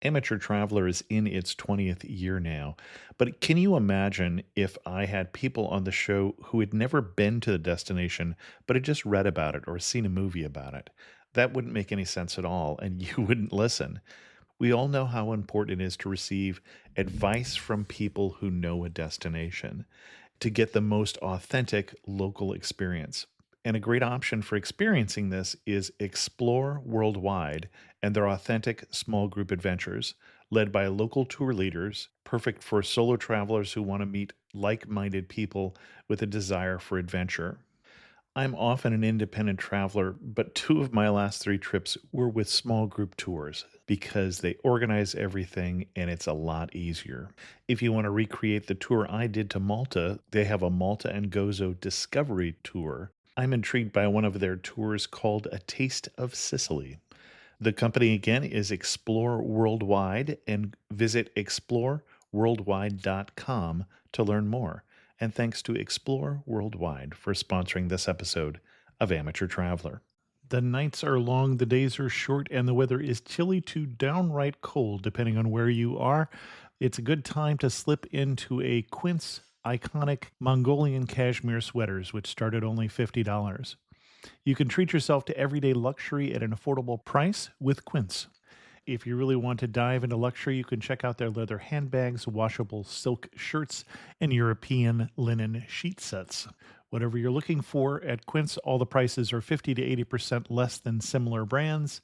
Amateur Traveler is in its 20th year now, but can you imagine if I had people on the show who had never been to the destination, but had just read about it or seen a movie about it? That wouldn't make any sense at all, and you wouldn't listen. We all know how important it is to receive advice from people who know a destination to get the most authentic local experience. And a great option for experiencing this is Explore Worldwide and their authentic small group adventures, led by local tour leaders, perfect for solo travelers who want to meet like minded people with a desire for adventure. I'm often an independent traveler, but two of my last three trips were with small group tours because they organize everything and it's a lot easier. If you want to recreate the tour I did to Malta, they have a Malta and Gozo Discovery Tour. I'm intrigued by one of their tours called A Taste of Sicily. The company again is Explore Worldwide, and visit exploreworldwide.com to learn more. And thanks to Explore Worldwide for sponsoring this episode of Amateur Traveler. The nights are long, the days are short, and the weather is chilly to downright cold, depending on where you are. It's a good time to slip into a Quince iconic Mongolian cashmere sweaters, which start at only $50. You can treat yourself to everyday luxury at an affordable price with Quince. If you really want to dive into luxury, you can check out their leather handbags, washable silk shirts, and European linen sheet sets. Whatever you're looking for at Quince, all the prices are 50 to 80% less than similar brands,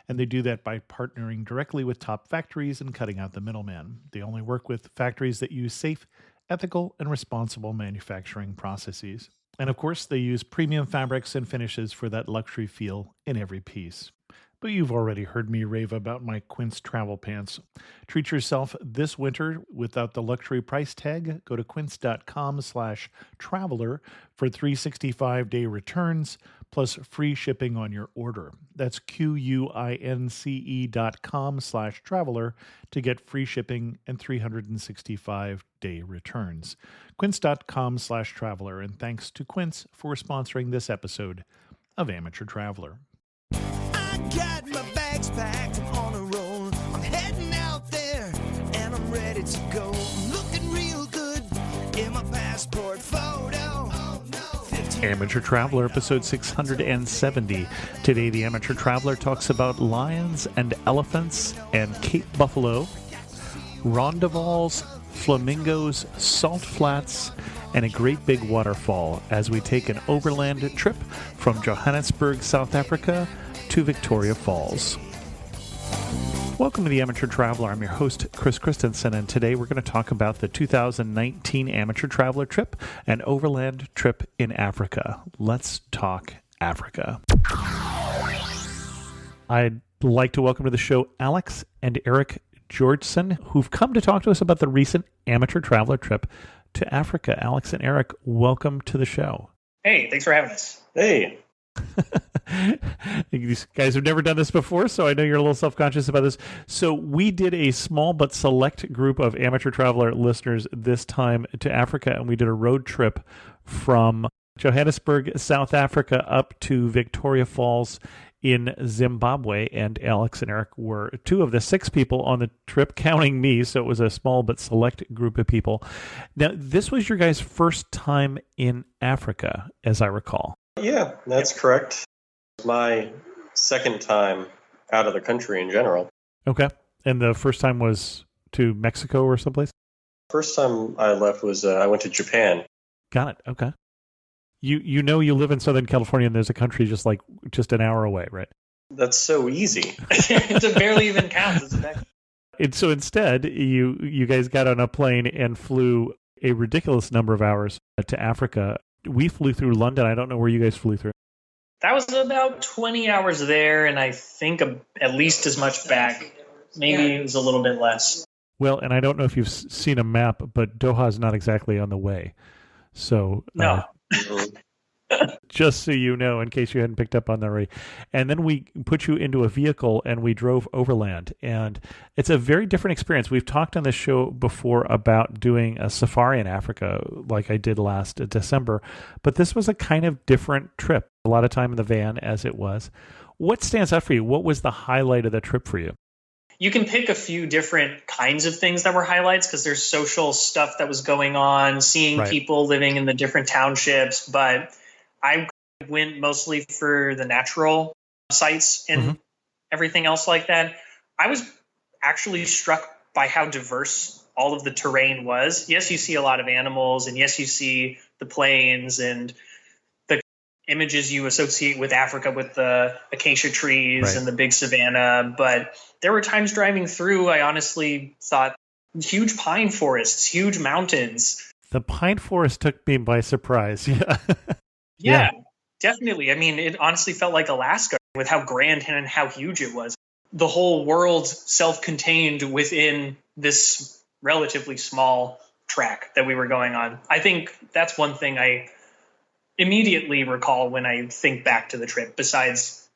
and they do that by partnering directly with top factories and cutting out the middleman. They only work with factories that use safe, ethical, and responsible manufacturing processes. And of course, they use premium fabrics and finishes for that luxury feel in every piece. But you've already heard me rave about my Quince travel pants. Treat yourself this winter without the luxury price tag. Go to quince.com/traveler for 365-day returns plus free shipping on your order. That's QUINCE.com/traveler to get free shipping and 365-day returns. Quince.com/traveler. And thanks to Quince for sponsoring this episode of Amateur Traveler. Got my bags packed, I'm on a roll. I'm heading out there and I'm ready to go. I'm looking real good in my passport photo. Oh, no. Amateur Traveler, episode 670. Today, the Amateur Traveler talks about lions and elephants and Cape Buffalo, rondevals, flamingos, salt flats, and a great big waterfall as we take an overland trip from Johannesburg, South Africa to Victoria Falls. Welcome to the Amateur Traveler. I'm your host, Chris Christensen, and today we're going to talk about the 2019 Amateur Traveler trip, an overland trip in Africa. Let's talk Africa. I'd like to welcome to the show Alex and Eric Georgeson, who've come to talk to us about the recent Amateur Traveler trip to Africa. Alex and Eric, welcome to the show. Hey, thanks for having us. Hey. These guys have never done this before, so I know you're a little self-conscious about this. So we did a small but select group of Amateur Traveler listeners this time to Africa, and we did a road trip from Johannesburg, South Africa, up to Victoria Falls in Zimbabwe, and Alex and Eric were two of the six people on the trip, counting me, so it was a small but select group of people. Now, this was your guys' first time in Africa, as I recall. Yeah, that's correct. My second time out of the country in general. Okay. And the first time was to Mexico or someplace? First time I left was I went to Japan. Got it. Okay. You know you live in Southern California and there's a country just an hour away, right? That's so easy. It barely even counts, isn't it? And so instead, you guys got on a plane and flew a ridiculous number of hours to Africa. We flew through London. I don't know where you guys flew through. That was about 20 hours there, and I think at least as much back. Maybe it was a little bit less. Well, and I don't know if you've seen a map, but Doha is not exactly on the way. So no. Just so you know, in case you hadn't picked up on that already. And then we put you into a vehicle and we drove overland. And it's a very different experience. We've talked on this show before about doing a safari in Africa like I did last December. But this was a kind of different trip. A lot of time in the van as it was. What stands out for you? What was the highlight of the trip for you? You can pick a few different kinds of things that were highlights because there's social stuff that was going on, seeing Right. people living in the different townships. But I went mostly for the natural sites and everything else like that. I was actually struck by how diverse all of the terrain was. Yes, you see a lot of animals, and yes, you see the plains and the images you associate with Africa with the acacia trees Right. and the big savanna. But there were times driving through, I honestly thought huge pine forests, huge mountains. The pine forest took me by surprise. Yeah. Yeah, definitely. I mean, it honestly felt like Alaska with how grand and how huge it was. The whole world self-contained within this relatively small track that we were going on. I think that's one thing I immediately recall when I think back to the trip, besides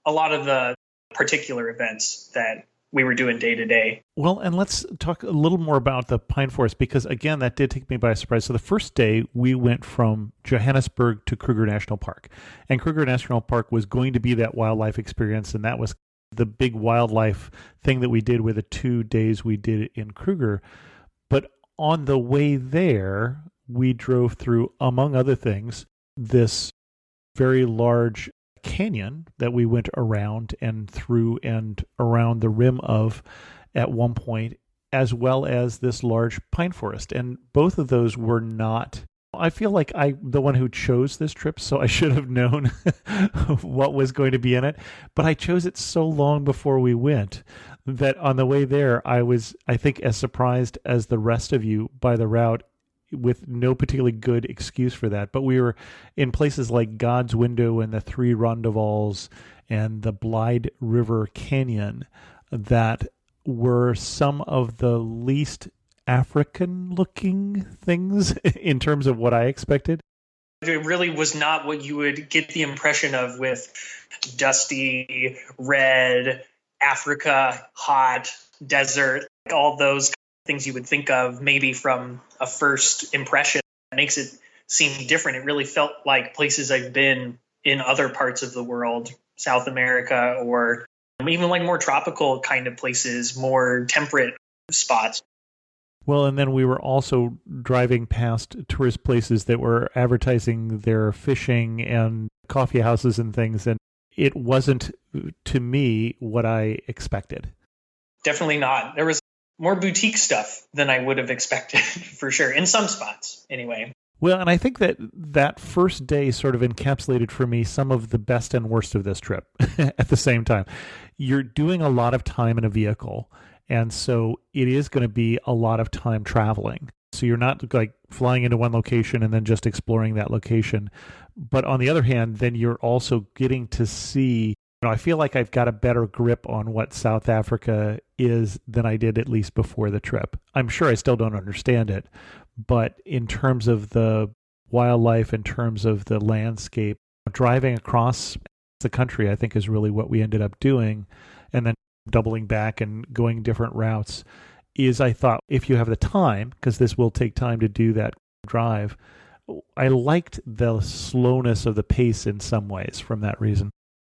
a lot of the particular events that we were doing day to day. Well, and let's talk a little more about the pine forest, because again, that did take me by surprise. So the first day we went from Johannesburg to Kruger National Park, and Kruger National Park was going to be that wildlife experience. And that was the big wildlife thing that we did with the 2 days we did in Kruger. But on the way there, we drove through, among other things, this very large canyon that we went around and through and around the rim of at one point, as well as this large pine forest. And both of those were not, I feel like I'm the one who chose this trip, so I should have known what was going to be in it. But I chose it so long before we went that on the way there, I was, I think, as surprised as the rest of you by the route, with no particularly good excuse for that. But we were in places like God's Window and the Three Rondevals and the Blyde River Canyon that were some of the least African-looking things in terms of what I expected. It really was not what you would get the impression of with dusty, red, Africa, hot, desert, all those things you would think of maybe from a first impression. That makes it seem different. It really felt like places I've been in other parts of the world, South America, or even like more tropical kind of places, more temperate spots. Well, and then we were also driving past tourist places that were advertising their fishing and coffee houses and things, and it wasn't, to me, what I expected. Definitely not. There was more boutique stuff than I would have expected, for sure, in some spots, anyway. Well, and I think that that first day sort of encapsulated for me some of the best and worst of this trip at the same time. You're doing a lot of time in a vehicle, and so it is going to be a lot of time traveling. So you're not like flying into one location and then just exploring that location. But on the other hand, then you're also getting to see, I feel like I've got a better grip on what South Africa is than I did at least before the trip. I'm sure I still don't understand it, but in terms of the wildlife, in terms of the landscape, driving across the country, I think is really what we ended up doing. And then doubling back and going different routes is, I thought, if you have the time, because this will take time to do that drive, I liked the slowness of the pace in some ways from that reason.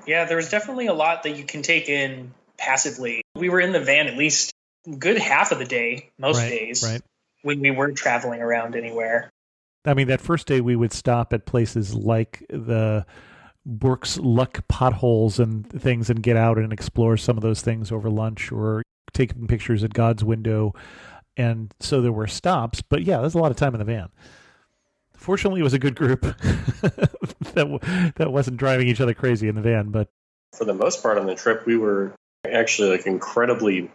Yeah, there was definitely a lot that you can take in passively. We were in the van at least a good half of the day, most days, when we weren't traveling around anywhere. I mean, that first day we would stop at places like the Brooks Luck potholes and things and get out and explore some of those things over lunch or taking pictures at God's Window. And so there were stops, but yeah, there's a lot of time in the van. Fortunately, it was a good group that wasn't driving each other crazy in the van. But for the most part on the trip, we were actually like incredibly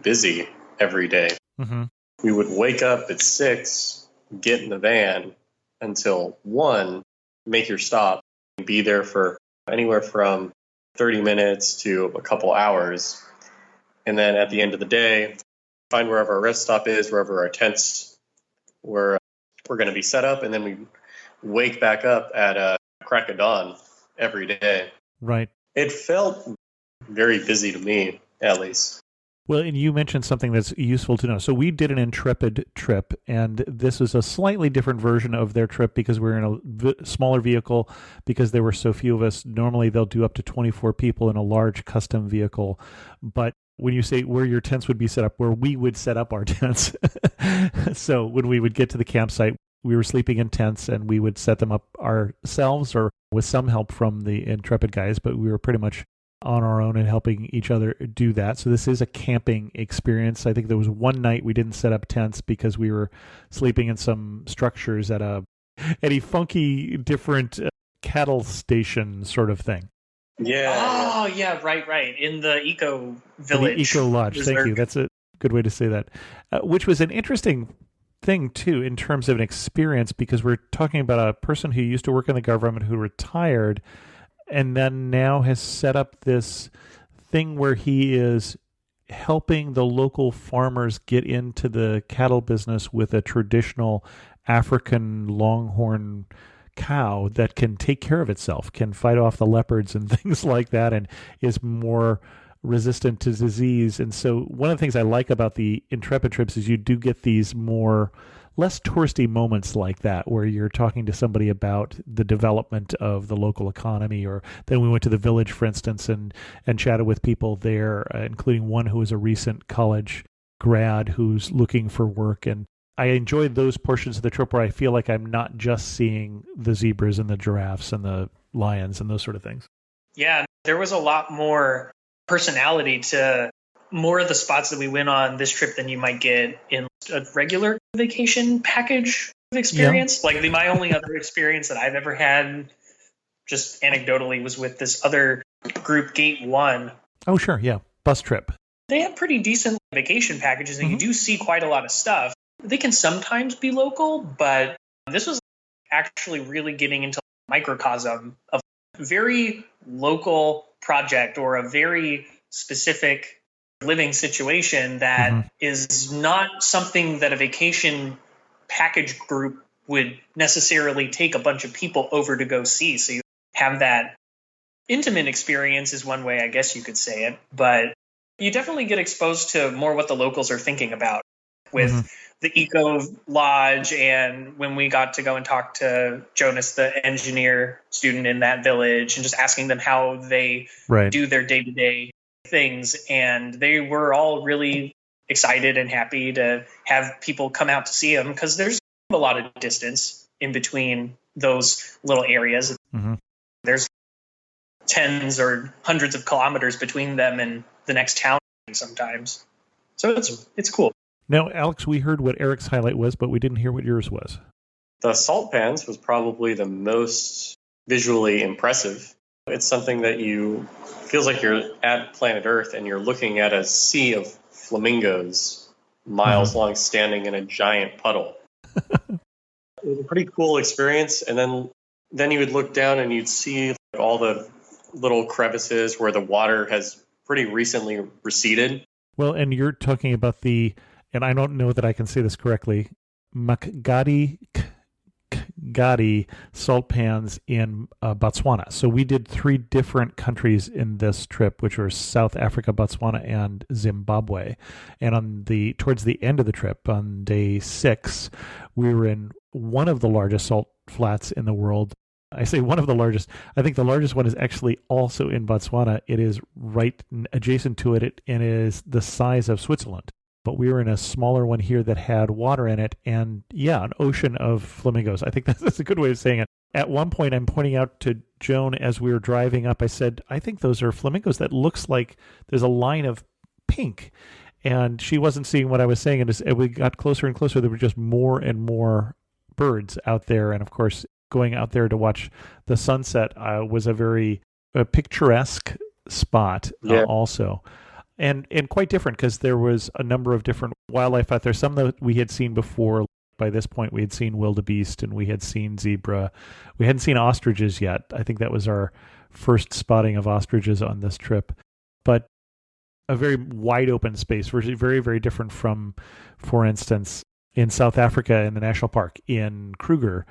busy every day. Mm-hmm. We would wake up at 6, get in the van until 1, make your stop, and be there for anywhere from 30 minutes to a couple hours. And then at the end of the day, find wherever our rest stop is, wherever our tents were. We're going to be set up, and then we wake back up at crack of dawn every day. Right. It felt very busy to me, at least. Well, and you mentioned something that's useful to know. So we did an Intrepid trip, and this is a slightly different version of their trip because we're in a smaller vehicle because there were so few of us. Normally, they'll do up to 24 people in a large custom vehicle. But when you say where your tents would be set up, where we would set up our tents. So when we would get to the campsite, we were sleeping in tents and we would set them up ourselves or with some help from the Intrepid guys, but we were pretty much on our own and helping each other do that. So this is a camping experience. I think there was one night we didn't set up tents because we were sleeping in some structures at a funky different cattle station sort of thing. Yeah. Oh, yeah, right. In the Eco Village. The Eco Lodge. Reserve. Thank you. That's a good way to say that. Which was an interesting thing, too, in terms of an experience, because we're talking about a person who used to work in the government who retired and then now has set up this thing where he is helping the local farmers get into the cattle business with a traditional African longhorn cow that can take care of itself, can fight off the leopards and things like that, and is more resistant to disease. And so one of the things I like about the Intrepid trips is you do get these less touristy moments like that, where you're talking to somebody about the development of the local economy. Or then we went to the village, for instance, and chatted with people there, including one who was a recent college grad who's looking for work. And I enjoyed those portions of the trip where I feel like I'm not just seeing the zebras and the giraffes and the lions and those sort of things. Yeah, there was a lot more personality to more of the spots that we went on this trip than you might get in a regular vacation package experience. Yeah. Like my only other experience that I've ever had, just anecdotally, was with this other group, Gate 1. Oh, sure. Yeah. Bus trip. They have pretty decent vacation packages, and you do see quite a lot of stuff. They can sometimes be local, but this was actually really getting into microcosm of a very local project or a very specific living situation that is not something that a vacation package group would necessarily take a bunch of people over to go see. So you have that intimate experience is one way, I guess you could say it, but you definitely get exposed to more what the locals are thinking about with the Eco Lodge. And when we got to go and talk to Jonas, the engineer student in that village, and just asking them how they do their day-to-day things. And they were all really excited and happy to have people come out to see them, because there's a lot of distance in between those little areas. There's tens or hundreds of kilometers between them and the next town sometimes. So it's cool. Now, Alex, we heard what Eric's highlight was, but we didn't hear what yours was. The salt pans was probably the most visually impressive. It's something that feels like you're at planet Earth and you're looking at a sea of flamingos miles long, standing in a giant puddle. It was a pretty cool experience. And then you would look down and you'd see all the little crevices where the water has pretty recently receded. Well, and you're talking about and I don't know that I can say this correctly, Makgadi salt pans in Botswana. So we did 3 different countries in this trip, which were South Africa, Botswana, and Zimbabwe. And towards the end of the trip, on day 6, we were in one of the largest salt flats in the world. I say one of the largest. I think the largest one is actually also in Botswana. It is right adjacent to it, and it is the size of Switzerland. But we were in a smaller one here that had water in it, and an ocean of flamingos. I think that's a good way of saying it. At one point, I'm pointing out to Joan as we were driving up, I said, I think those are flamingos. That looks like there's a line of pink. And she wasn't seeing what I was saying. And as we got closer and closer, there were just more and more birds out there. And of course, going out there to watch the sunset was a very picturesque spot also. And quite different, because there was a number of different wildlife out there. Some that we had seen before. By this point, we had seen wildebeest and we had seen zebra. We hadn't seen ostriches yet. I think that was our first spotting of ostriches on this trip. But a very wide open space, very, very different from, for instance, in South Africa in the national park in Kruger.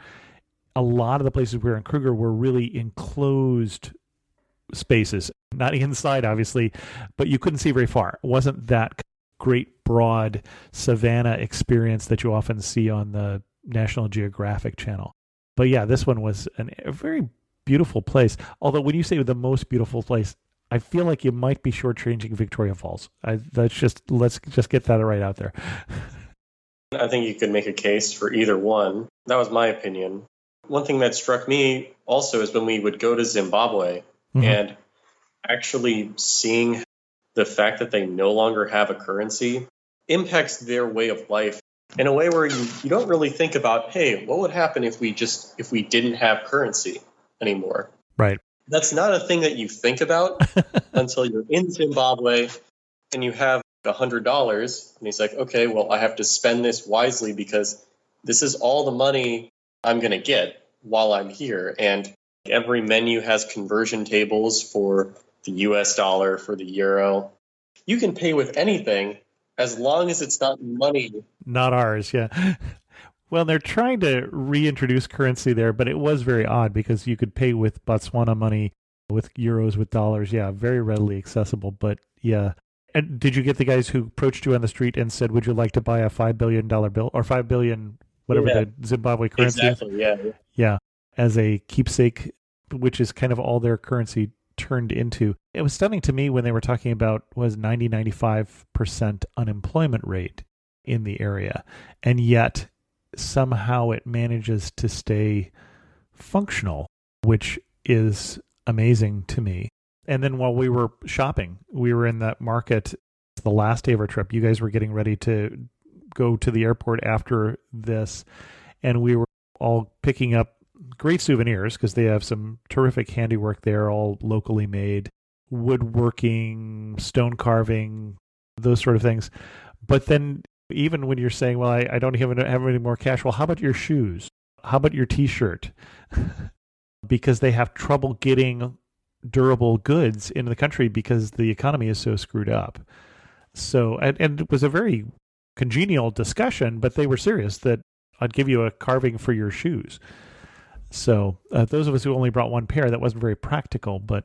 A lot of the places we were in Kruger were really enclosed spaces, not inside obviously, but you couldn't see very far. It wasn't that great broad savanna experience that you often see on the National Geographic Channel. But this one was a very beautiful place. Although when you say the most beautiful place, I feel like you might be shortchanging Victoria Falls. Let's just get that right out there. I think you could make a case for either one. That was my opinion. One thing that struck me also is when we would go to Zimbabwe and actually seeing the fact that they no longer have a currency impacts their way of life in a way where you don't really think about, hey, what would happen if we didn't have currency anymore? Right. That's not a thing that you think about until you're in Zimbabwe and you have $100. And he's like, okay, well, I have to spend this wisely because this is all the money I'm going to get while I'm here. And every menu has conversion tables for the US dollar, for the euro. You can pay with anything as long as it's not money. Not ours, yeah. Well, they're trying to reintroduce currency there, but it was very odd because you could pay with Botswana money, with euros, with dollars. Yeah, very readily accessible. But yeah. And did you get the guys who approached you on the street and said, would you like to buy a $5 billion bill or 5 billion, whatever the Zimbabwe currency is? Exactly, yeah. Yeah, as a keepsake, which is kind of all their currency turned into. It was stunning to me when they were talking about 95% unemployment rate in the area. And yet somehow it manages to stay functional, which is amazing to me. And then while we were shopping, we were in that market the last day of our trip. You guys were getting ready to go to the airport after this, and we were all picking up great souvenirs because they have some terrific handiwork there, all locally made, woodworking, stone carving, those sort of things. But then even when you're saying, well, I don't have any more cash, well, how about your shoes? How about your T-shirt? Because they have trouble getting durable goods into the country because the economy is so screwed up. So, and it was a very congenial discussion, but they were serious that I'd give you a carving for your shoes. So those of us who only brought one pair, that wasn't very practical, but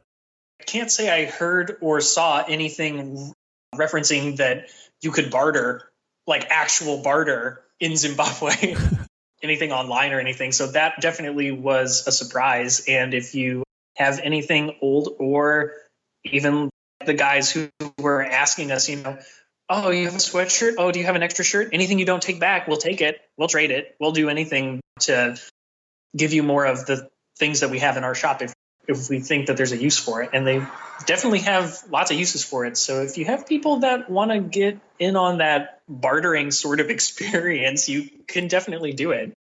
I can't say I heard or saw anything referencing that you could barter, like actual barter in Zimbabwe, anything online or anything. So that definitely was a surprise. And if you have anything old, or even the guys who were asking us, oh, you have a sweatshirt? Oh, do you have an extra shirt? Anything you don't take back, we'll take it. We'll trade it. We'll do anything to give you more of the things that we have in our shop if we think that there's a use for it. And they definitely have lots of uses for it. So if you have people that want to get in on that bartering sort of experience, you can definitely do it.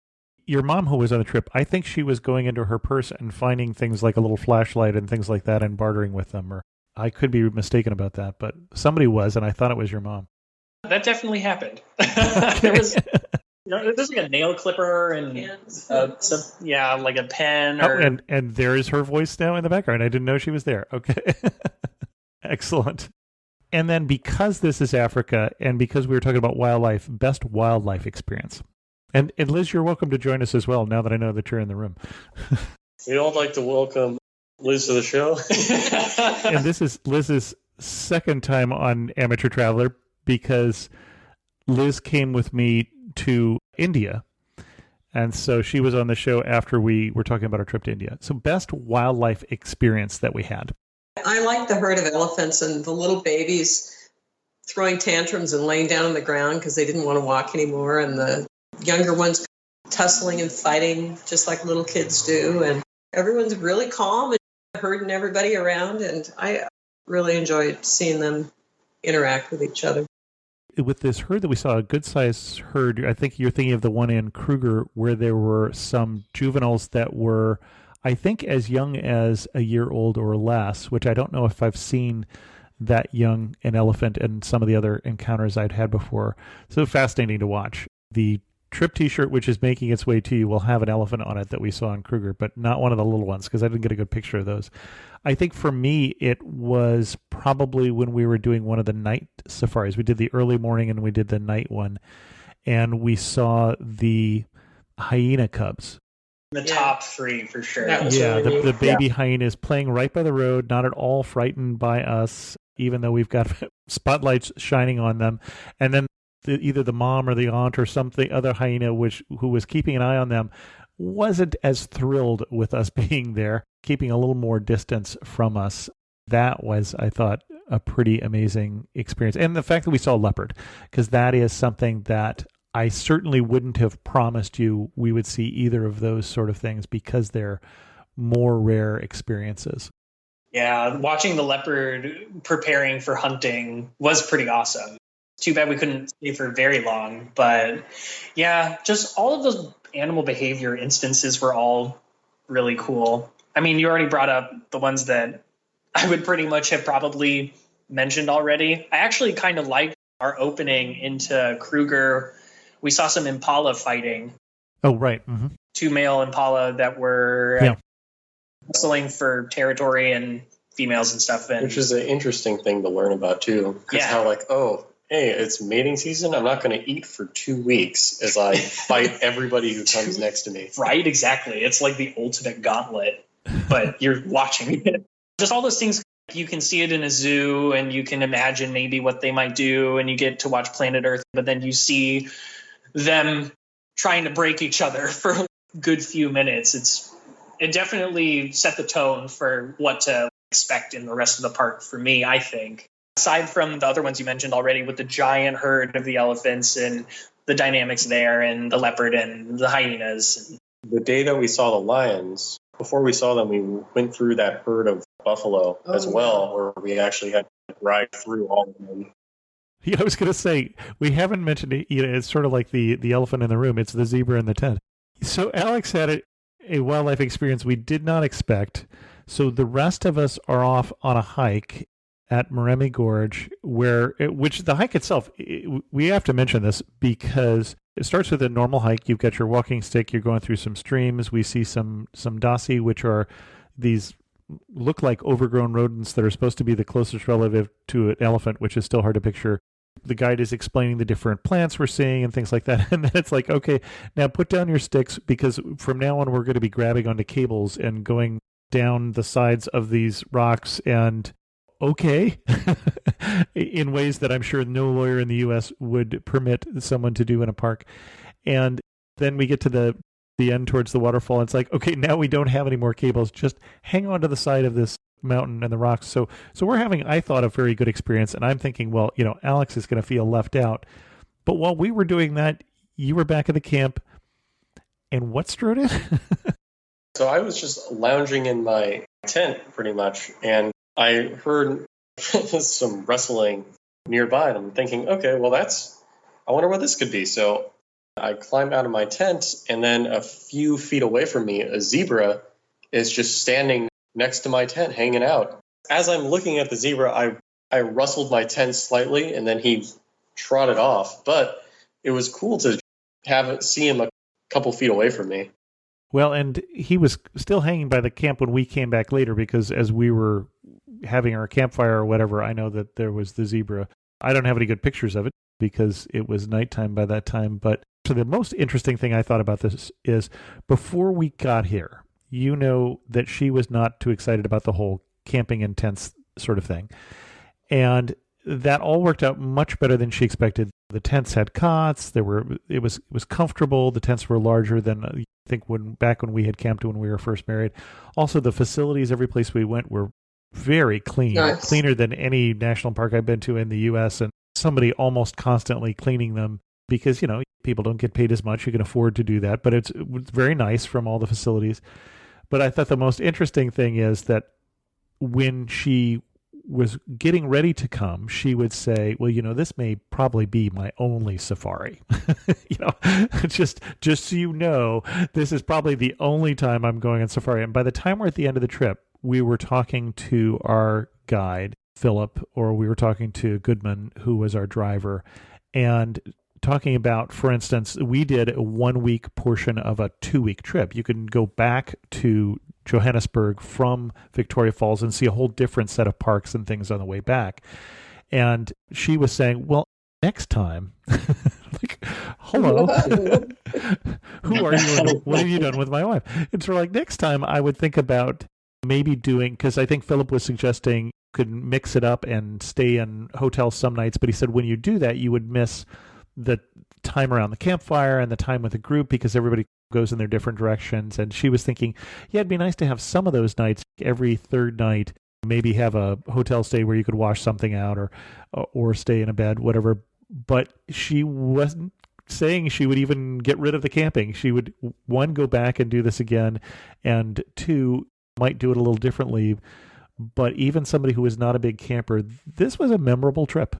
Your mom, who was on the trip, I think she was going into her purse and finding things like a little flashlight and things like that and bartering with them. Or I could be mistaken about that, but somebody was, and I thought it was your mom. That definitely happened. There's like a nail clipper and like a pen. And there is her voice now in the background. I didn't know she was there. Okay. Excellent. And then because this is Africa and because we were talking about wildlife, best wildlife experience. And Liz, you're welcome to join us as well, now that I know that you're in the room. We'd all like to welcome Liz to the show. And this is Liz's second time on Amateur Traveler because Liz came with me to India. And so she was on the show after we were talking about our trip to India. So best wildlife experience that we had. I like the herd of elephants and the little babies throwing tantrums and laying down on the ground because they didn't want to walk anymore. And the younger ones tussling and fighting just like little kids do. And everyone's really calm and herding everybody around. And I really enjoyed seeing them interact with each other. With this herd that we saw, a good-sized herd, I think you're thinking of the one in Kruger where there were some juveniles that were, I think, as young as a year old or less, which I don't know if I've seen that young an elephant and some of the other encounters I'd had before. So fascinating to watch. The trip T-shirt, which is making its way to you, will have an elephant on it that we saw in Kruger, but not one of the little ones because I didn't get a good picture of those. I think for me, it was probably when we were doing one of the night safaris. We did the early morning and we did the night one, and we saw the hyena cubs. The top three, for sure. The baby hyenas playing right by the road, not at all frightened by us, even though we've got spotlights shining on them. And then either the mom or the aunt or something other hyena who was keeping an eye on them wasn't as thrilled with us being there, keeping a little more distance from us. That was, I thought, a pretty amazing experience. And the fact that we saw leopard, because that is something that I certainly wouldn't have promised you we would see either of those sort of things, because they're more rare experiences. Yeah, watching the leopard preparing for hunting was pretty awesome. Too bad we couldn't stay for very long. But yeah, just all of those animal behavior instances were all really cool. I mean, you already brought up the ones that I would pretty much have probably mentioned already. I actually kind of liked our opening into Kruger. We saw some impala fighting. Oh, right. Mm-hmm. 2 male impala that were wrestling for territory and females and stuff. And which is an interesting thing to learn about too. Because how like, oh, hey, it's mating season. I'm not going to eat for 2 weeks as I fight everybody who comes next to me. Right, exactly. It's like the ultimate gauntlet, but you're watching it. Just all those things, you can see it in a zoo and you can imagine maybe what they might do, and you get to watch Planet Earth, but then you see them trying to break each other for a good few minutes. It definitely set the tone for what to expect in the rest of the park for me, I think. Aside from the other ones you mentioned already with the giant herd of the elephants and the dynamics there and the leopard and the hyenas. The day that we saw the lions, before we saw them, we went through that herd of buffalo as well, where we actually had to ride through all of them. Yeah, I was going to say, we haven't mentioned it. It's sort of like the elephant in the room. It's the zebra in the tent. So Alex had a wildlife experience we did not expect. So the rest of us are off on a hike at Moremi Gorge, which the hike itself, we have to mention this because it starts with a normal hike. You've got your walking stick. You're going through some streams. We see some dasi, which are these look like overgrown rodents that are supposed to be the closest relative to an elephant, which is still hard to picture. The guide is explaining the different plants we're seeing and things like that. And then it's like, okay, now put down your sticks, because from now on we're going to be grabbing onto cables and going down the sides of these rocks, and okay, in ways that I'm sure no lawyer in the U.S. would permit someone to do in a park. And then we get to the end towards the waterfall, and it's like, okay, now we don't have any more cables. Just hang on to the side of this mountain and the rocks. So we're having, I thought, a very good experience. And I'm thinking, well, Alex is going to feel left out. But while we were doing that, you were back at the camp. And what strode it? So I was just lounging in my tent pretty much, and I heard some rustling nearby, and I'm thinking, okay, well, I wonder what this could be. So I climbed out of my tent, and then a few feet away from me, a zebra is just standing next to my tent, hanging out. As I'm looking at the zebra, I rustled my tent slightly, and then he trotted off. But it was cool to see him a couple feet away from me. Well, and he was still hanging by the camp when we came back later, because as we were having our campfire or whatever, I know that there was the zebra. I don't have any good pictures of it because it was nighttime by that time. But so the most interesting thing I thought about this is, before we got here, that she was not too excited about the whole camping in tents sort of thing. And that all worked out much better than she expected. The tents had cots. It was comfortable. The tents were larger than I think back when we had camped when we were first married. Also, the facilities, every place we went, were very clean, nice. Cleaner than any national park I've been to in the U.S. And somebody almost constantly cleaning them, because people don't get paid as much. You can afford to do that, but it was very nice from all the facilities. But I thought the most interesting thing is that when she was getting ready to come, she would say, well, this may probably be my only safari. Just so you know, this is probably the only time I'm going on safari. And by the time we're at the end of the trip, we were talking to our guide, Philip, or we were talking to Goodman, who was our driver, and talking about, for instance, we did a 1 week portion of a 2 week trip. You can go back to Johannesburg from Victoria Falls and see a whole different set of parks and things on the way back. And she was saying, well, next time, like, hello, who are you and what have you done with my wife? And so like, next time I would think about maybe doing, because I think Philip was suggesting you could mix it up and stay in hotels some nights, but he said when you do that, you would miss the time around the campfire and the time with the group, because everybody goes in their different directions. And she was thinking, yeah, it'd be nice to have some of those nights, every third night, maybe have a hotel stay where you could wash something out or stay in a bed, whatever. But she wasn't saying she would even get rid of the camping. She would, one, go back and do this again, and two, might do it a little differently. But even somebody who is not a big camper, this was a memorable trip.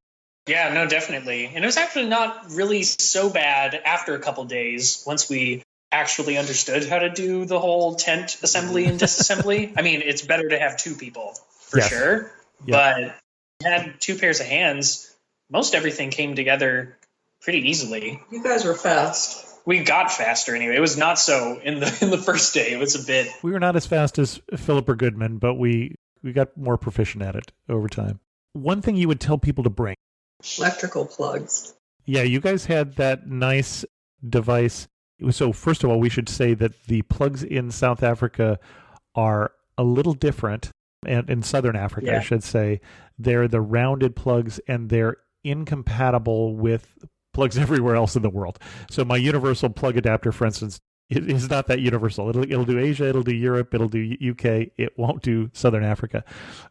Yeah, no, definitely. And it was actually not really so bad after a couple days once we actually understood how to do the whole tent assembly and disassembly. I mean, it's better to have two people for sure, but had two pairs of hands. Most everything came together pretty easily. You guys were fast. We got faster anyway. It was not so in the first day. It was a bit. We were not as fast as Philip or Goodman, but we got more proficient at it over time. One thing you would tell people to bring: electrical plugs. Yeah, you guys had that nice device. So first of all, we should say that the plugs in South Africa are a little different, and in Southern Africa, I should say. They're the rounded plugs, and they're incompatible with plugs everywhere else in the world. So my universal plug adapter, for instance, it is not that universal. It'll do Asia, it'll do Europe, it'll do UK. It won't do Southern Africa.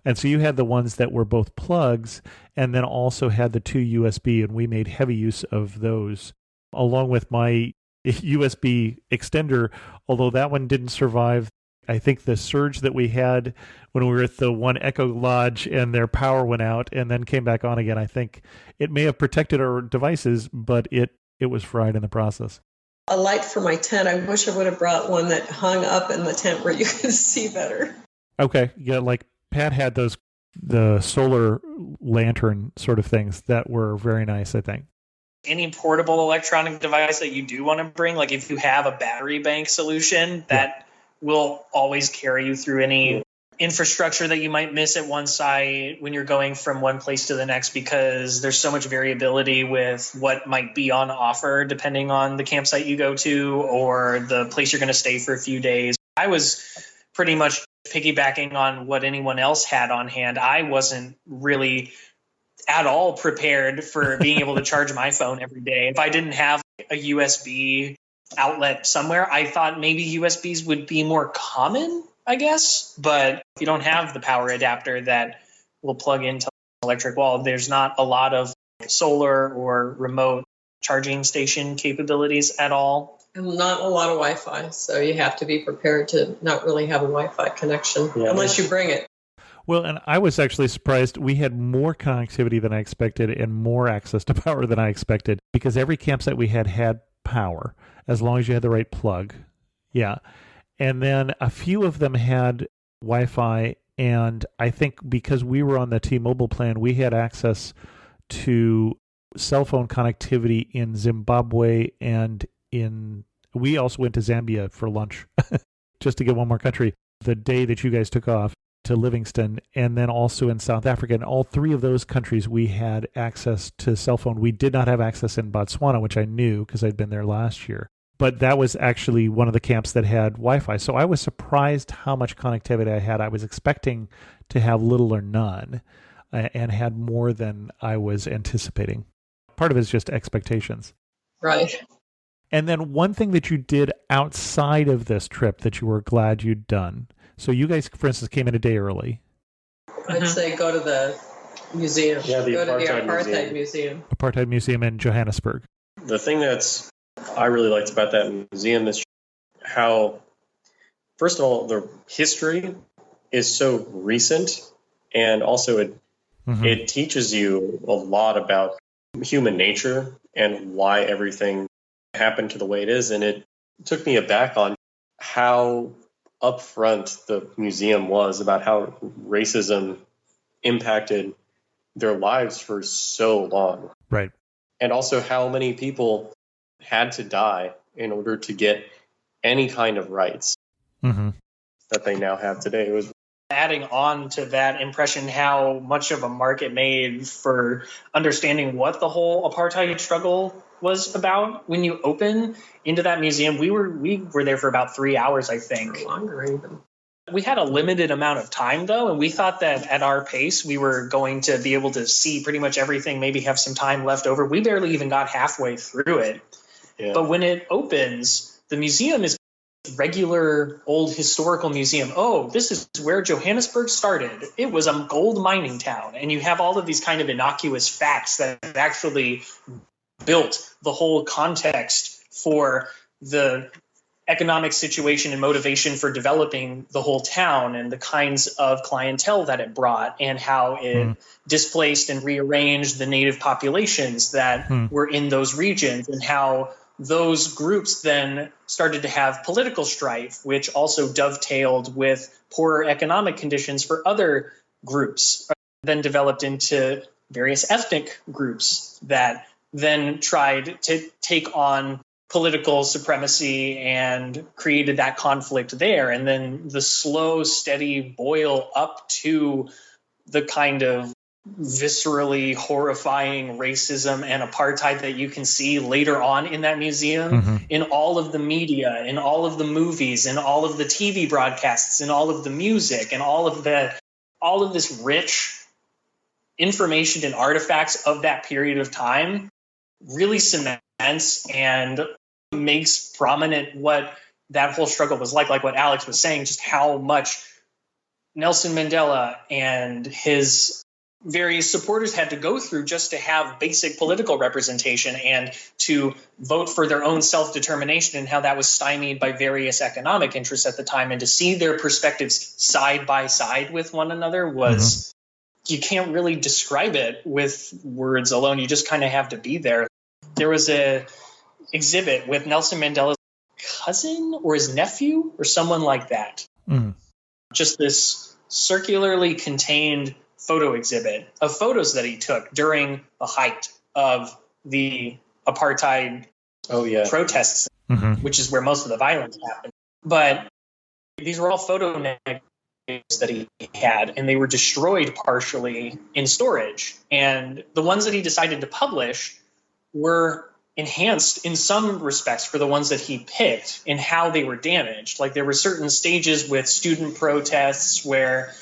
And so you had the ones that were both plugs and then also had the two USB, and we made heavy use of those, along with my USB extender, although that one didn't survive. I think the surge that we had when we were at the one Echo Lodge and their power went out and then came back on again, I think it may have protected our devices, but it was fried in the process. A light for my tent. I wish I would have brought one that hung up in the tent where you could see better. Okay. Yeah, like Pat had the solar lantern sort of things that were very nice, I think. Any portable electronic device that you do want to bring, like if you have a battery bank solution, that will always carry you through any infrastructure that you might miss at one site when you're going from one place to the next, because there's so much variability with what might be on offer depending on the campsite you go to or the place you're going to stay for a few days. I was pretty much piggybacking on what anyone else had on hand. I wasn't really at all prepared for being able to charge my phone every day. If I didn't have a USB outlet somewhere, I thought maybe USBs would be more common, I guess. But if you don't have the power adapter that will plug into an electric wall, there's not a lot of solar or remote charging station capabilities at all. And not a lot of Wi-Fi, so you have to be prepared to not really have a Wi-Fi connection unless you bring it. Well, and I was actually surprised. We had more connectivity than I expected and more access to power than I expected, because every campsite we had power, as long as you had the right plug. Yeah. And then a few of them had Wi-Fi, and I think because we were on the T-Mobile plan, we had access to cell phone connectivity in Zimbabwe, and we also went to Zambia for lunch, just to get one more country, the day that you guys took off to Livingston, and then also in South Africa. In all three of those countries, we had access to cell phone. We did not have access in Botswana, which I knew because I'd been there last year. But that was actually one of the camps that had Wi-Fi. So I was surprised how much connectivity I had. I was expecting to have little or none, and had more than I was anticipating. Part of it is just expectations. Right. And then one thing that you did outside of this trip that you were glad you'd done. So you guys, for instance, came in a day early. I'd say go to the museum. Yeah, go to the Apartheid Museum. Apartheid Museum in Johannesburg. The thing I really liked about that museum is how, first of all, the history is so recent, and also it teaches you a lot about human nature and why everything happened to the way it is. And it took me aback on how upfront the museum was about how racism impacted their lives for so long. Right. And also how many people had to die in order to get any kind of rights that they now have today. It was adding on to that impression, how much of a mark it made for understanding what the whole apartheid struggle was about. When you open into that museum, we were there for about 3 hours, I think. Or longer even. We had a limited amount of time, though, and we thought that at our pace, we were going to be able to see pretty much everything, maybe have some time left over. We barely even got halfway through it. Yeah. But when it opens, the museum is regular old historical museum. Oh, this is where Johannesburg started. It was a gold mining town. And you have all of these kind of innocuous facts that actually built the whole context for the economic situation and motivation for developing the whole town, and the kinds of clientele that it brought, and how it displaced and rearranged the native populations that were in those regions, and how those groups then started to have political strife, which also dovetailed with poorer economic conditions for other groups, then developed into various ethnic groups that then tried to take on political supremacy and created that conflict there. And then the slow, steady boil up to the kind of viscerally horrifying racism and apartheid that you can see later on in that museum, in all of the media, in all of the movies, in all of the TV broadcasts, in all of the music, and all of this rich information and artifacts of that period of time really cements and makes prominent what that whole struggle was like what Alex was saying, just how much Nelson Mandela and his various supporters had to go through just to have basic political representation and to vote for their own self-determination, and how that was stymied by various economic interests at the time. And to see their perspectives side by side with one another was, you can't really describe it with words alone. You just kind of have to be there. There was a exhibit with Nelson Mandela's cousin or his nephew or someone like that. Just this circularly contained photo exhibit of photos that he took during the height of the apartheid protests, which is where most of the violence happened. But these were all photo negatives that he had, and they were destroyed partially in storage. And the ones that he decided to publish were enhanced in some respects for the ones that he picked in how they were damaged. Like, there were certain stages with student protests where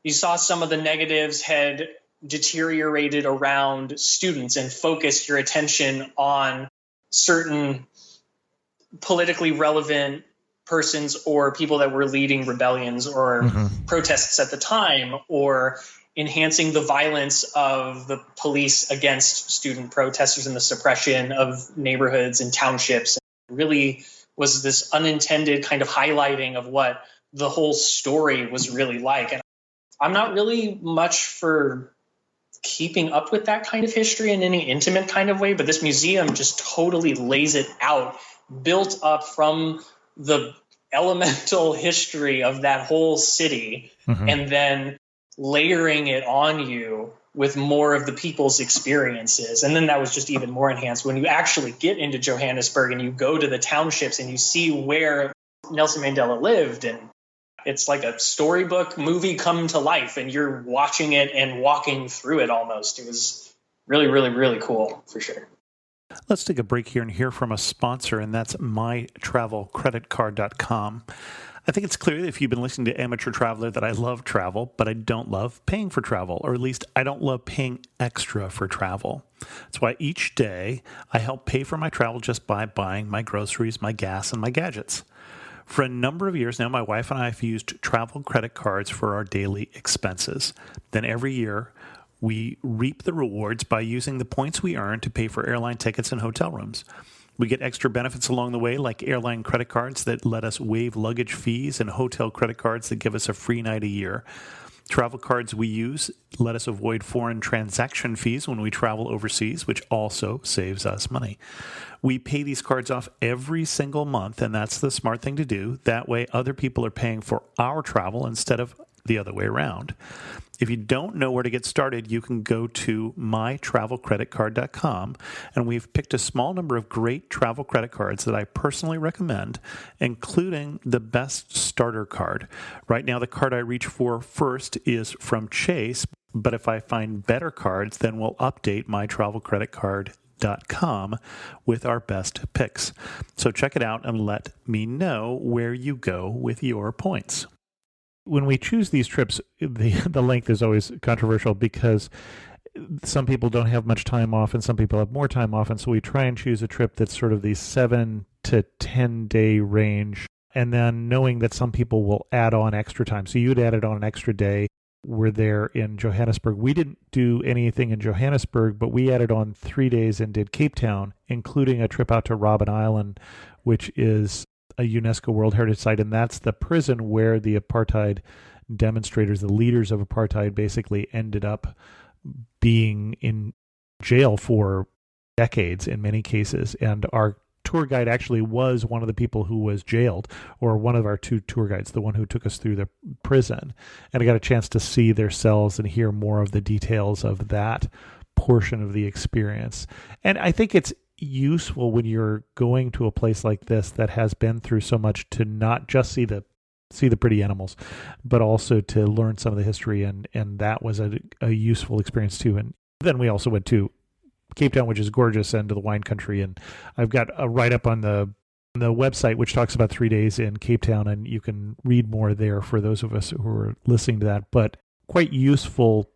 you saw some of the negatives had deteriorated around students and focused your attention on certain politically relevant persons or people that were leading rebellions or protests at the time, or enhancing the violence of the police against student protesters and the suppression of neighborhoods and townships. It really was this unintended kind of highlighting of what the whole story was really like. And I'm not really much for keeping up with that kind of history in any intimate kind of way, but this museum just totally lays it out, built up from the elemental history of that whole city, and then layering it on you with more of the people's experiences. And then that was just even more enhanced when you actually get into Johannesburg and you go to the townships and you see where Nelson Mandela lived. And it's like a storybook movie come to life, and you're watching it and walking through it almost. It was really, really, really cool, for sure. Let's take a break here and hear from a sponsor, and that's mytravelcreditcard.com. I think it's clear that if you've been listening to Amateur Traveler that I love travel, but I don't love paying for travel, or at least I don't love paying extra for travel. That's why each day I help pay for my travel just by buying my groceries, my gas, and my gadgets. For a number of years now, my wife and I have used travel credit cards for our daily expenses. Then every year, we reap the rewards by using the points we earn to pay for airline tickets and hotel rooms. We get extra benefits along the way, like airline credit cards that let us waive luggage fees and hotel credit cards that give us a free night a year. Travel cards we use let us avoid foreign transaction fees when we travel overseas, which also saves us money. We pay these cards off every single month, and that's the smart thing to do. That way, other people are paying for our travel instead of the other way around. If you don't know where to get started, you can go to mytravelcreditcard.com, and we've picked a small number of great travel credit cards that I personally recommend, including the best starter card. Right now, the card I reach for first is from Chase, but if I find better cards, then we'll update mytravelcreditcard.com with our best picks. So check it out and let me know where you go with your points. When we choose these trips, the length is always controversial because some people don't have much time off and some people have more time off. And so we try and choose a trip that's sort of these 7-10 to 10-day range, and then knowing that some people will add on extra time. So you'd added on an extra day. We're there in Johannesburg. We didn't do anything in Johannesburg, but we added on 3 days and did Cape Town, including a trip out to Robben Island, which is a UNESCO World Heritage Site, and that's the prison where the apartheid demonstrators, the leaders of apartheid, basically ended up being in jail for decades in many cases. And our tour guide actually was one of the people who was jailed, or one of our two tour guides, the one who took us through the prison. And I got a chance to see their cells and hear more of the details of that portion of the experience. And I think it's useful when you're going to a place like this that has been through so much to not just see the pretty animals, but also to learn some of the history. And that was a useful experience too. And then we also went to Cape Town, which is gorgeous, and to the wine country. And I've got a write-up on the website which talks about 3 days in Cape Town, and you can read more there for those of us who are listening to that. But quite useful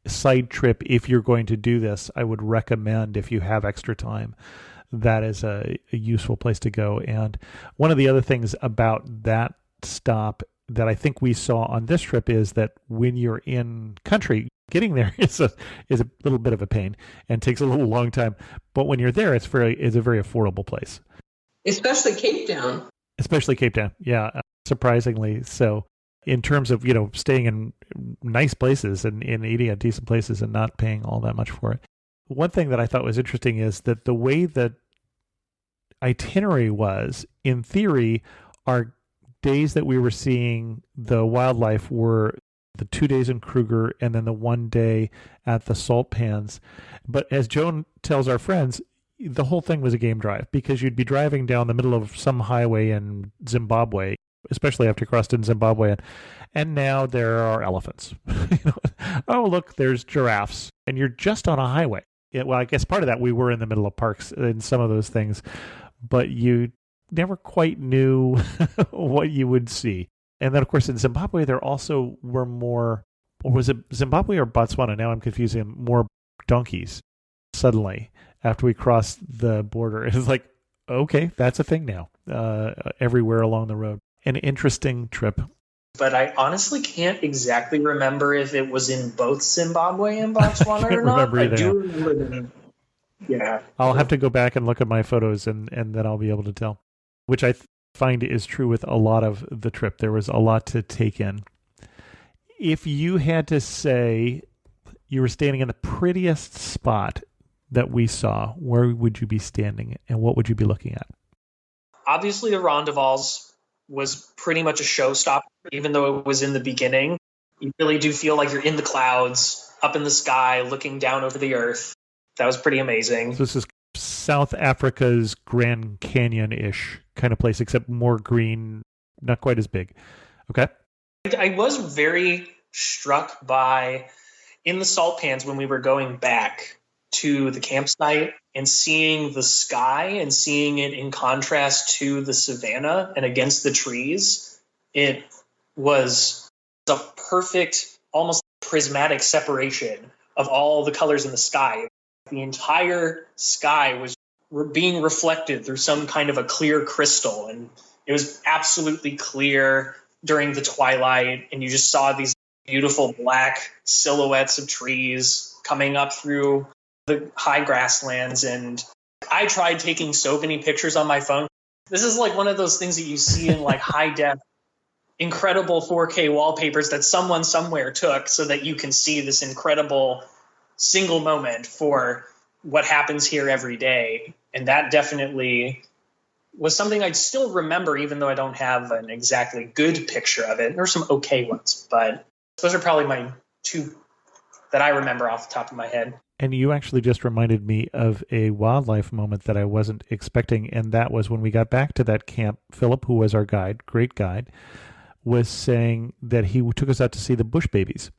side trip if you're going to do this. I would recommend, if you have extra time, that is a useful place to go. And one of the other things about that stop that I think we saw on this trip is that when you're in country, getting there is a little bit of a pain and takes a little long time. But when you're there, it's a very affordable place. Especially Cape Town. Yeah, surprisingly so. In terms of, staying in nice places and eating at decent places and not paying all that much for it. One thing that I thought was interesting is that the way that itinerary was, in theory, our days that we were seeing the wildlife were the 2 days in Kruger and then the 1 day at the salt pans. But as Joan tells our friends, the whole thing was a game drive, because you'd be driving down the middle of some highway in Zimbabwe, especially after you crossed in Zimbabwe, and now there are elephants. Oh, look, there's giraffes, and you're just on a highway. Yeah, well, I guess part of that, we were in the middle of parks and some of those things, but you never quite knew what you would see. And then, of course, in Zimbabwe, there also were more, or was it Zimbabwe or Botswana? Now I'm confusing, more donkeys suddenly after we crossed the border. It's like, okay, that's a thing now, everywhere along the road. An interesting trip. But I honestly can't exactly remember if it was in both Zimbabwe and Botswana or not. I do remember them. Yeah. I'll have to go back and look at my photos, and then I'll be able to tell, which I find is true with a lot of the trip. There was a lot to take in. If you had to say you were standing in the prettiest spot that we saw, where would you be standing and what would you be looking at? Obviously, the Rondevals was pretty much a showstopper, even though it was in the beginning. You really do feel like you're in the clouds, up in the sky, looking down over the earth. That was pretty amazing. So this is South Africa's Grand Canyon-ish kind of place, except more green, not quite as big. Okay. I was very struck by, in the salt pans when we were going back to the campsite and seeing the sky and seeing it in contrast to the savanna and against the trees, it was a perfect, almost prismatic separation of all the colors in the sky. The entire sky was being reflected through some kind of a clear crystal, and it was absolutely clear during the twilight, and you just saw these beautiful black silhouettes of trees coming up through the high grasslands. And I tried taking so many pictures on my phone. This is like one of those things that you see in like high def, incredible 4K wallpapers that someone somewhere took so that you can see this incredible single moment for what happens here every day. And that definitely was something I'd still remember, even though I don't have an exactly good picture of it. There are some okay ones, but those are probably my two that I remember off the top of my head. And you actually just reminded me of a wildlife moment that I wasn't expecting, and that was when we got back to that camp. Philip, who was our guide, great guide, was saying that he took us out to see the bush babies.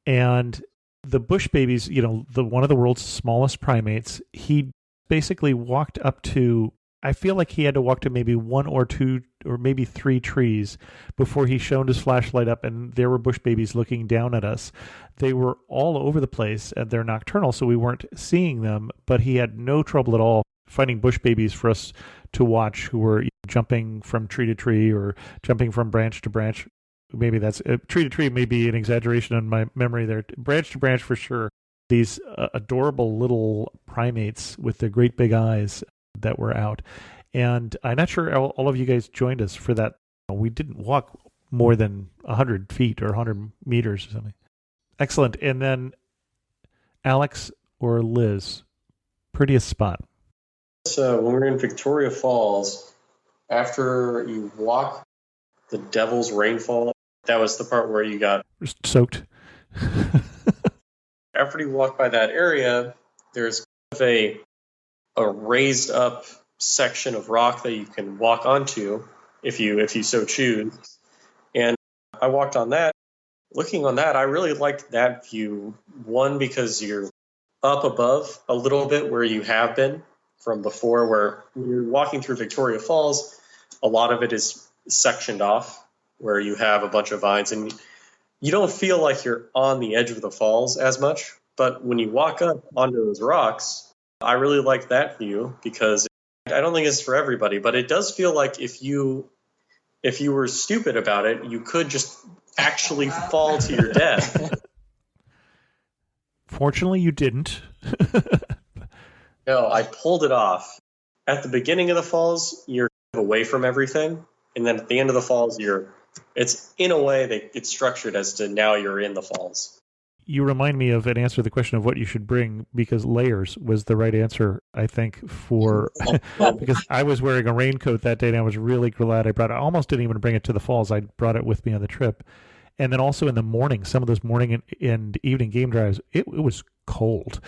And the bush babies, one of the world's smallest primates, he basically walked up to, I feel like he had to walk to maybe one or two or maybe three trees before he shone his flashlight up, and there were bush babies looking down at us. They were all over the place, and they're nocturnal, so we weren't seeing them, but he had no trouble at all finding bush babies for us to watch who were jumping from tree to tree or jumping from branch to branch. Maybe that's tree to tree, may be an exaggeration in my memory there. Branch to branch for sure. These adorable little primates with the great big eyes that were out. And I'm not sure all of you guys joined us for that. We didn't walk more than 100 feet or 100 meters or something. Excellent. And then Alex or Liz, prettiest spot? So when we were in Victoria Falls, after you walk the Devil's Rainfall, that was the part where you got soaked. After you walk by that area, there's kind of a raised up section of rock that you can walk onto if you so choose. And I walked on that. Looking on that, I really liked that view. One, because you're up above a little bit where you have been from before, where when you're walking through Victoria Falls, a lot of it is sectioned off where you have a bunch of vines and you don't feel like you're on the edge of the falls as much. But when you walk up onto those rocks, I really like that view because I don't think it's for everybody, but it does feel like if you were stupid about it, you could just actually fall to your death. Fortunately, you didn't. No, I pulled it off. At the beginning of the falls, you're away from everything. And then at the end of the falls, it's in a way that it's structured as to now you're in the falls. You remind me of an answer to the question of what you should bring, because layers was the right answer, I think, for because I was wearing a raincoat that day and I was really glad I brought it. I almost didn't even bring it to the falls. I brought it with me on the trip. And then also in the morning, some of those morning and evening game drives, it was cold.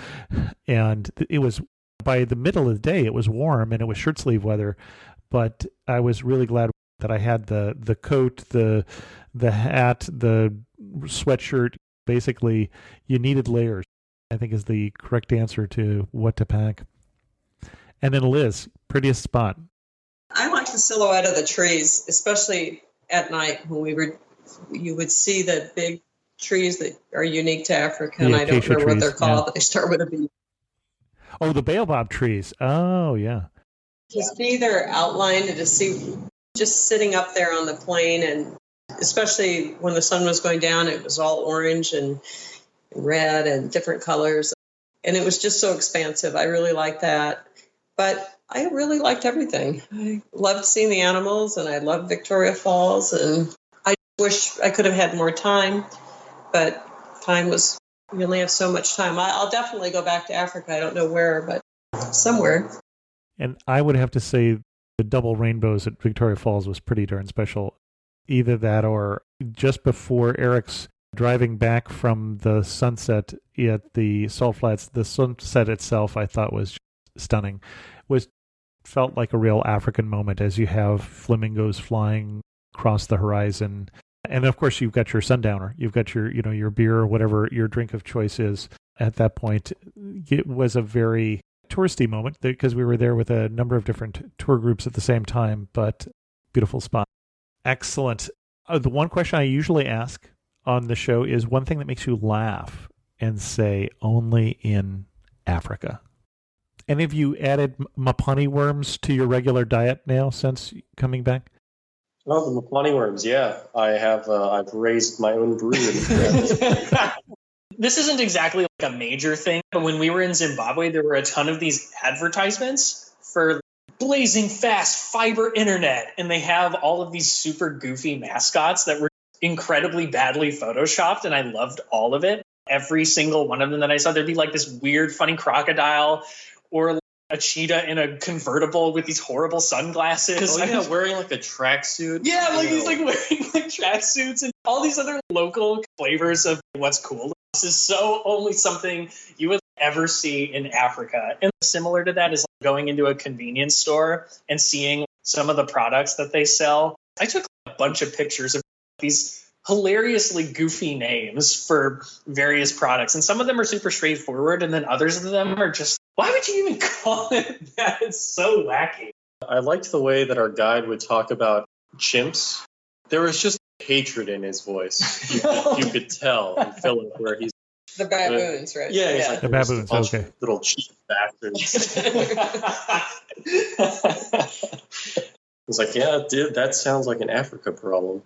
And it was by the middle of the day, it was warm and it was shirt sleeve weather. But I was really glad that I had the coat, the hat, the sweatshirt. Basically, you needed layers, I think is the correct answer to what to pack. And then Liz, prettiest spot. I like the silhouette of the trees, especially at night when you would see the big trees that are unique to Africa, and I don't remember what they're called, but they start with a B. Oh, the baobab trees. Oh, yeah. To see their outline and to see just sitting up there on the plain, and especially when the sun was going down, it was all orange and red and different colors. And it was just so expansive. I really liked that. But I really liked everything. I loved seeing the animals, and I loved Victoria Falls. And I wish I could have had more time, but we only have so much time. I'll definitely go back to Africa. I don't know where, but somewhere. And I would have to say the double rainbows at Victoria Falls was pretty darn special. Either that or just before Eric's driving back from the sunset at the Salt Flats, the sunset itself I thought was stunning. Felt like a real African moment as you have flamingos flying across the horizon. And of course you've got your sundowner. You've got your beer or whatever your drink of choice is at that point. It was a very touristy moment because we were there with a number of different tour groups at the same time, but beautiful spot. Excellent. The one question I usually ask on the show is one thing that makes you laugh and say only in Africa. Any of you added mapani worms to your regular diet now since coming back? Oh, the mapani worms, yeah. I have. I've raised my own brood. This isn't exactly like a major thing, but when we were in Zimbabwe, there were a ton of these advertisements for blazing fast fiber internet, and they have all of these super goofy mascots that were incredibly badly photoshopped, and I loved all of it. Every single one of them that I saw, there'd be like this weird funny crocodile or a cheetah in a convertible with these horrible sunglasses. Oh yeah, wearing like a tracksuit. Yeah, like he's like wearing like tracksuits and all these other local flavors of what's cool. This is so only something you would ever see in Africa. And similar to that is going into a convenience store and seeing some of the products that they sell. I took a bunch of pictures of these hilariously goofy names for various products. And some of them are super straightforward, and then others of them are just, why would you even call it that? It's so wacky. I liked the way that our guide would talk about chimps. There was just hatred in his voice. You could tell in Philip where he's The baboons, right? Yeah, he's like, The "They're just a baboons, bunch okay. of little cheap bastards." He's like, yeah, dude, that sounds like an Africa problem.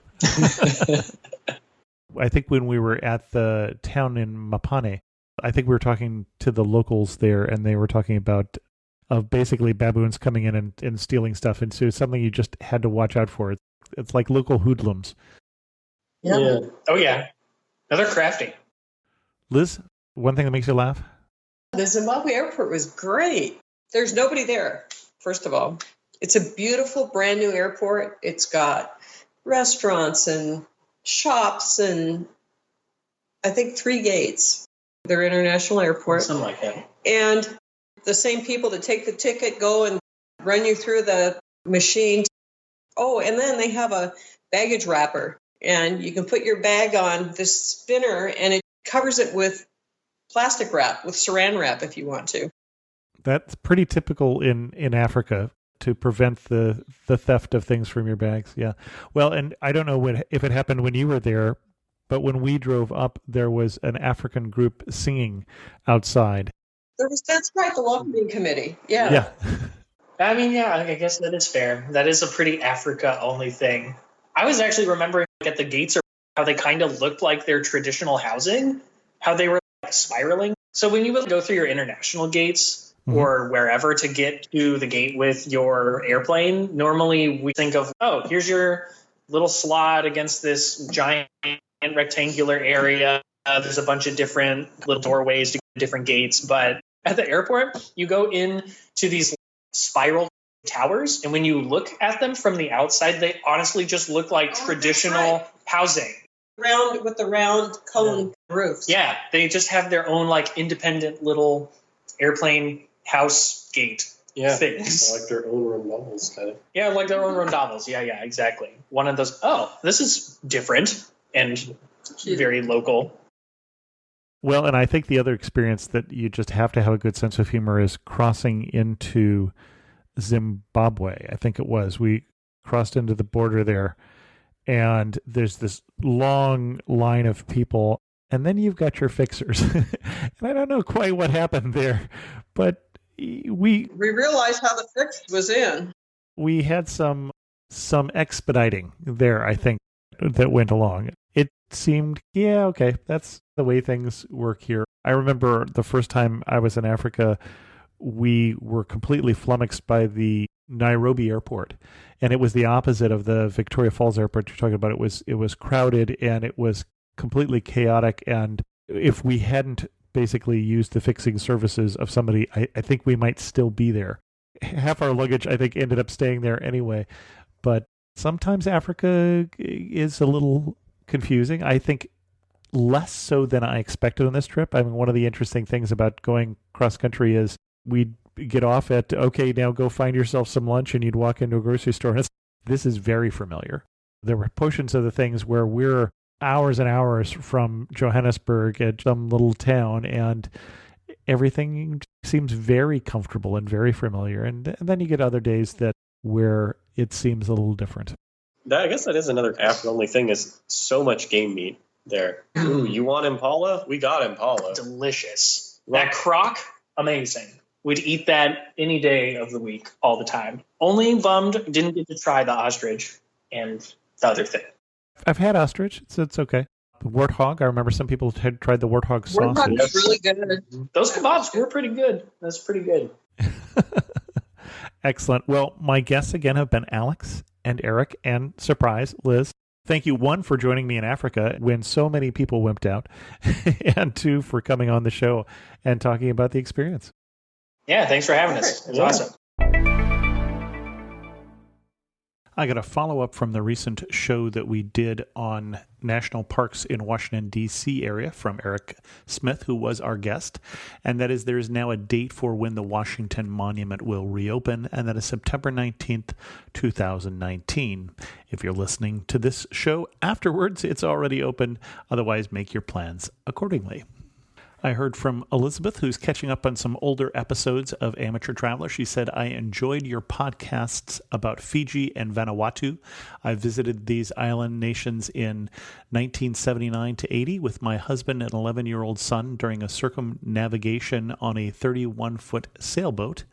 I think when we were at the town in Mapane, I think we were talking to the locals there, and they were talking about of basically baboons coming in and stealing stuff. And so it's something you just had to watch out for. It's like local hoodlums. Yeah. Oh, yeah. No, they're crafty. Liz, one thing that makes you laugh? The Zimbabwe airport was great. There's nobody there, first of all. It's a beautiful, brand new airport. It's got restaurants and shops and I think 3 gates. They're international airport. Something like that. And the same people that take the ticket go and run you through the machine. Oh, and then they have a baggage wrapper. And you can put your bag on this spinner and it covers it with plastic wrap, with saran wrap if you want to. That's pretty typical in Africa to prevent the theft of things from your bags. Yeah. Well, and I don't know if it happened when you were there, but when we drove up, there was an African group singing outside. That's right, the welcoming committee. Yeah. Yeah. I mean, yeah, I guess that is fair. That is a pretty Africa-only thing. I was actually remembering at the gates how they kind of looked like their traditional housing, how they were like spiraling. So when you would go through your international gates or wherever to get to the gate with your airplane, normally we think of, oh, here's your little slot against this giant rectangular area. There's a bunch of different little doorways to different gates. But at the airport, you go in to these spiral towers, and when you look at them from the outside, they honestly just look like traditional housing. Round with the round cone roofs. Yeah, they just have their own like independent little airplane house gate things. Like their own rondavels, kind of. Yeah, like their own rondavels. Yeah, exactly. One of those. Oh, this is different and very local. Well, and I think the other experience that you just have to have a good sense of humor is crossing into Zimbabwe. I think it was. We crossed into the border there, and there's this long line of people, and then you've got your fixers. And I don't know quite what happened there, but we realized how the fix was in. We had some expediting there, I think, that went along. It seemed, yeah, okay, that's the way things work here. I remember the first time I was in Africa, we were completely flummoxed by the Nairobi airport, and it was the opposite of the Victoria Falls airport you're talking about. It was crowded and it was completely chaotic, and if we hadn't basically used the fixing services of somebody, I think we might still be there. Half our luggage, I think, ended up staying there anyway, but sometimes Africa is a little confusing. I think less so than I expected on this trip. I mean, one of the interesting things about going cross country is we'd get off at, okay, now go find yourself some lunch, and you'd walk into a grocery store. And this is very familiar. There were portions of the things where we're hours and hours from Johannesburg at some little town, and everything seems very comfortable and very familiar. And then you get other days where it seems a little different. I guess that is another Africa-only thing, is so much game meat there. Ooh, you want impala? We got impala. Delicious. That croc, amazing. We'd eat that any day of the week, all the time. Only bummed didn't get to try the ostrich and the other thing. I've had ostrich. It's okay. The warthog, I remember some people had tried the warthog sausage. Warthog was really good. Those kebabs were pretty good. That's pretty good. Excellent. Well, my guests again have been Alex and Eric, and surprise, Liz. Thank you, 1, for joining me in Africa when so many people wimped out, and 2, for coming on the show and talking about the experience. Yeah, thanks for having us. It was awesome. I got a follow-up from the recent show that we did on national parks in Washington, D.C. area from Eric Smith, who was our guest. And that is, there is now a date for when the Washington Monument will reopen, and that is September 19th, 2019. If you're listening to this show afterwards, it's already open. Otherwise, make your plans accordingly. I heard from Elizabeth, who's catching up on some older episodes of Amateur Traveler. She said, I enjoyed your podcasts about Fiji and Vanuatu. I visited these island nations in 1979 to 80 with my husband and 11-year-old son during a circumnavigation on a 31-foot sailboat.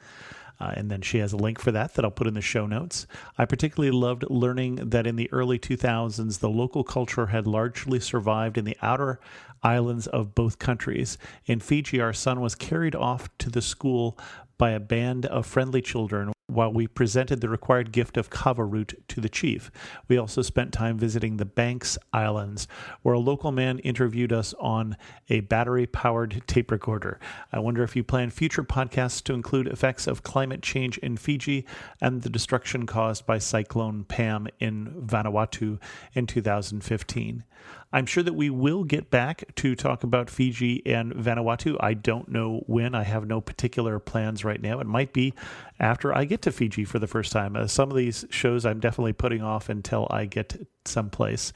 And then she has a link for that I'll put in the show notes. I particularly loved learning that in the early 2000s, the local culture had largely survived in the outer islands of both countries. In Fiji, our son was carried off to the school by a band of friendly children while we presented the required gift of kava root to the chief. We also spent time visiting the Banks Islands, where a local man interviewed us on a battery-powered tape recorder. I wonder if you plan future podcasts to include effects of climate change in Fiji and the destruction caused by Cyclone Pam in Vanuatu in 2015. I'm sure that we will get back to talk about Fiji and Vanuatu. I don't know when. I have no particular plans right now. It might be after I get to Fiji for the first time. Some of these shows I'm definitely putting off until I get someplace.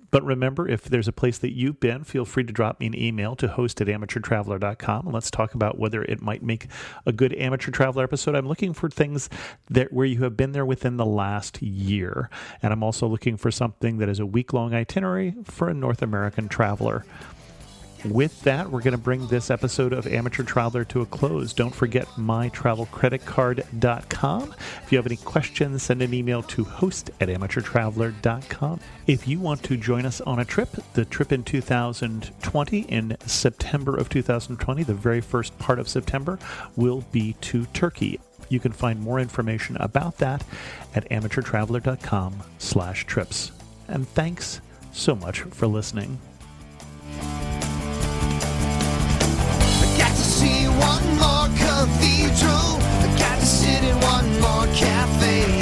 But remember, if there's a place that you've been, feel free to drop me an email to host@amateurtraveler.com, and let's talk about whether it might make a good Amateur Traveler episode. I'm looking for things that where you have been there within the last year, and I'm also looking for something that is a week-long itinerary for a North American traveler. With that, we're going to bring this episode of Amateur Traveler to a close. Don't forget mytravelcreditcard.com. If you have any questions, send an email to host@amateurtraveler.com. If you want to join us on a trip, the trip in 2020, in September of 2020, the very first part of September, will be to Turkey. You can find more information about that at amateurtraveler.com/trips. And thanks so much for listening. Got to see one more cathedral. Got to sit in one more cafe.